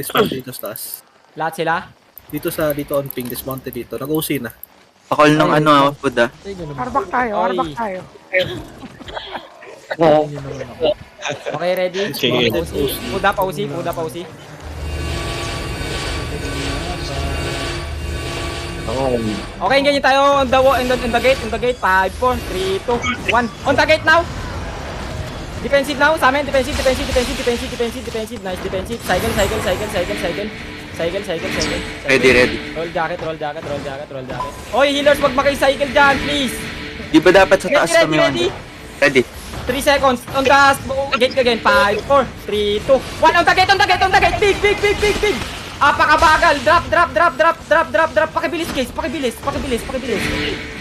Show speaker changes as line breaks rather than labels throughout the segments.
Dismount dito sa taas.
Lahat sila?
Dito on ping, dismounted dito. Nag-OC na.
Pakol ng ano, food ah.
Arbak tayo,
Oy.
arbak tayo.
Okay, ready?
Sige.
Puda pa usi. Okay, ganyan tayo on the gate. 5, 4, 3, 2, 1. On the gate now. Defensive now. Sa amin, defensive. Nice defensive. Cycle.
Ready.
Roll jacket. Oy, healers, wag maki-cycle dyan, please.
Di ba dapat sa taas kami
Ready?
Ready.
3 seconds. On the gate again. 5, 4, 3, 2, 1. On the gate. Big. Apakabagal. Drop. Pakibilis, guys. Pakibilis.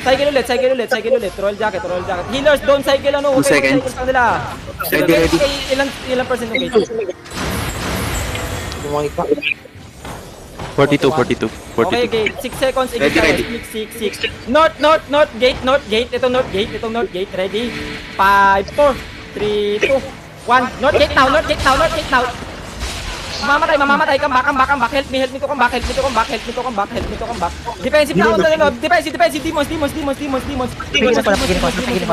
Cycle ulit. Roll jacket. Healers, don't cycle
2 seconds.
Cycle nila.
Ready.
Ilang percent ng gate?
42.
Okay, gate. 6 seconds.
Ready.
6. North. Gate. Ito north gate. Ready? 5, 4, 3, 2, 1. North gate now. Mamamatay. Come back. Help me to come back. Defensive na on the loob. Defensive. Demons.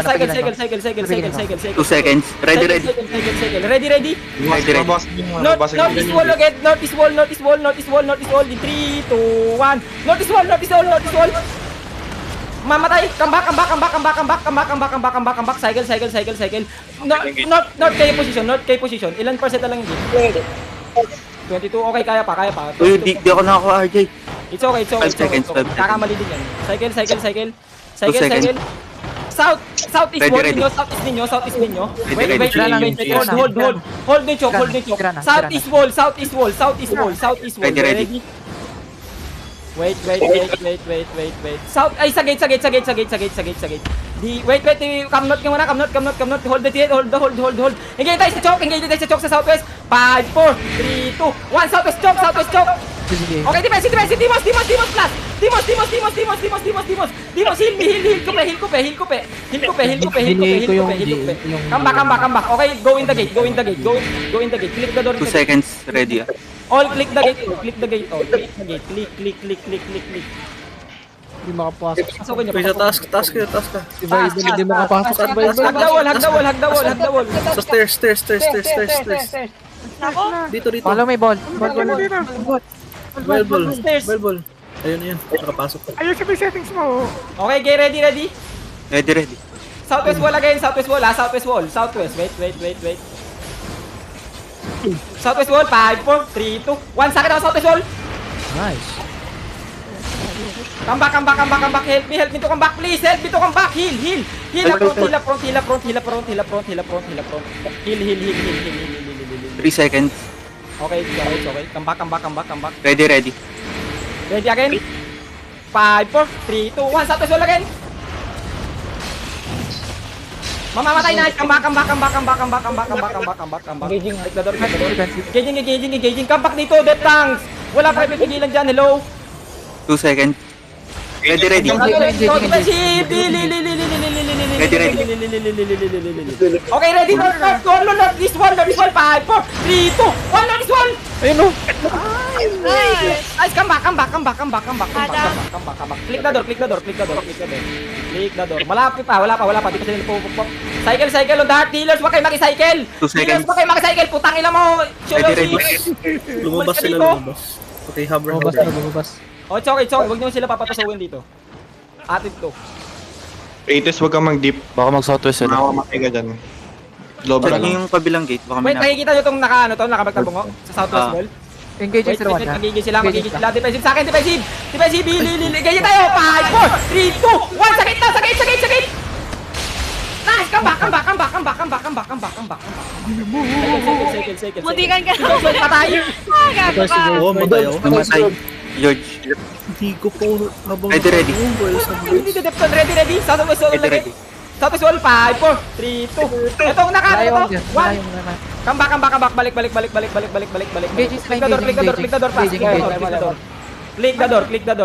Cycle.
2 seconds. Ready.
Ready? Northeast wall. In 3, 2, 1. Northeast wall. Mamatay. Come back. Cycle. North K position. Ilan percent na lang yung game? 22. Okay, kaya pa.
Uy, di ako nakakuha, RJ.
It's okay.
5 seconds.
Kakamali din yan. Cycle.
2 seconds.
Southeast wall
Ready.
ninyo. Southeast ninyo.
Ready.
Hold the choke. Southeast wall.
Ready.
Wait. South, ay, sa gate. Wait. Come not. Hold the gate. Hold. Engage tayo sa choke sa southwest. 5, 4, 3, 2, 1. Southwest choke. Okay, defensive. Demons plus. Demons, heal kupe. Come back. Okay, go in the gate. Click the door.
2 seconds. Ready ah.
All click the gate. Click.
Hindi makapasok.
Pasukin niyo.
Uy, sa taas ka.
Si Vibe, hindi makapasok.
Hagdawal.
Sa stairs. Dito.
Follow may ball.
Well ball.
Stairs.
Ayun. Nakapasok ka.
Ayun sabi settings mo.
Okay, get ready.
Ready.
Southwest wall again. Southwest. Wait. Southwest wall. 5, 4, 3, 2, 1. Sakit ako southwest wall.
Nice.
Come back. Help me to come back, please. Heal. Heal.
3 seconds.
Okay. Come back.
Ready.
Ready again. 5, 4, 3, 2, 1. Southwest wall again. Mamamatay na. Come back. Click the door. Engaging. Come back dito, death tanks. Wala pa pipigilan dyan. Hello.
2 seconds. Ready.
Ready. Okay, ready. North. This wall. 5, 4, 3, 2, 1. North this wall.
Ayun o.
Nice. Come back. Click the door. Malapit pa. Wala pa. Di pa sila nagpupukpok. Cycle on the heart. Healers, wag kayo maki-cycle.
2 seconds.
Wag kayo maki-cycle. Putang ina mo.
Ready.
Lumabas sila. Okay, hover.
Lumabas.
Oh, it's okay. Wag niyo sila papapasukin dito. Atid to.
Ates, wag kang mag-deep.
Baka mag-southwest sila.
Makamatay ka dyan. Lob
Check
lang.
niyo yung kabilang gate. Baka may
Wait, nakikita nyo itong nakabagtabungo sa southwest wall?
Engage yung sila.
Magiging sila. Defensive sa akin, defensive. Ganyan tayo. 5, 4, 3, 2, 1. Sakit. Nice, come back. Cycle.
Muntikan ka.
Patay.
Gago ka.
Oo, matayo.
namatay. George.
Hindi ko po habang...
Ready.
Hindi to Defton. Ready. Southwest wall lagi. Southwest wall. 5, 4, 3, 2. Itong nakano to. 1. Come back. Balik. Click the door.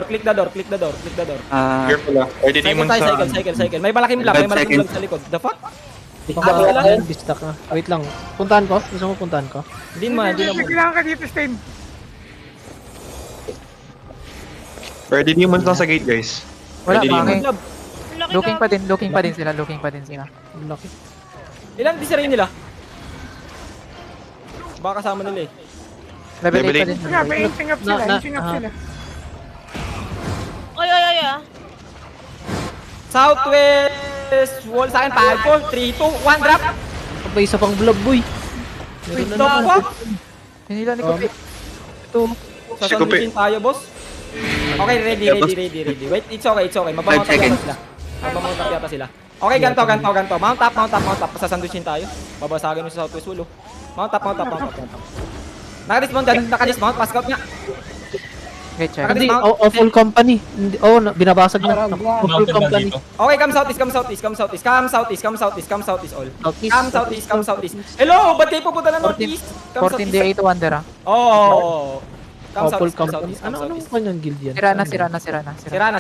Click the door.
Careful ah. Ready demon sa...
Cycle. May malaking block sa likod. The fuck?
Hindi ko ba distract na. Wait lang. Puntahan ko? Gusto mo puntahan ko?
Hindi mo.
Kailangan ka dito, Stain.
Ready demons lang sa gate, guys.
Wala,
Ready
bakit?
demons.
Lab.
Looking pa din sila.
Ang laki.
Ilan disarray nila? Baka kasama nila eh.
Level
Level
8 pa
eight.
din.
Kaya, may inching up sila, inching up sila.
Oy, oy, oy, ah.
Southwest wall sa akin. 5, 4, 3, 2, 1, drop.
May isa pang blob boy.
Wait, the fuck?
Hinila ni Kopi. Ito.
Sasandukin tayo, boss. Okay, ready. Wait, it's okay. Mabamount
5
up yata
seconds.
sila. Mabamount up yata sila. Okay, ganto. Mount up. Sasandukin tayo. Babasagin mo sa Southwest wall, oh. Mount up. Naka-dismount. Pass out nga.
Okay, check.
Hindi,
Full company. Binabasag na. Full company.
Okay, come southeast all. Come southeast. Hello, ba't kayo pupunta na northeast? Come
14 day 8 to Wonder ah.
Oh. Come
Full
southeast.
company. Ano kanyang guild yan?
Sira na.
Sira na.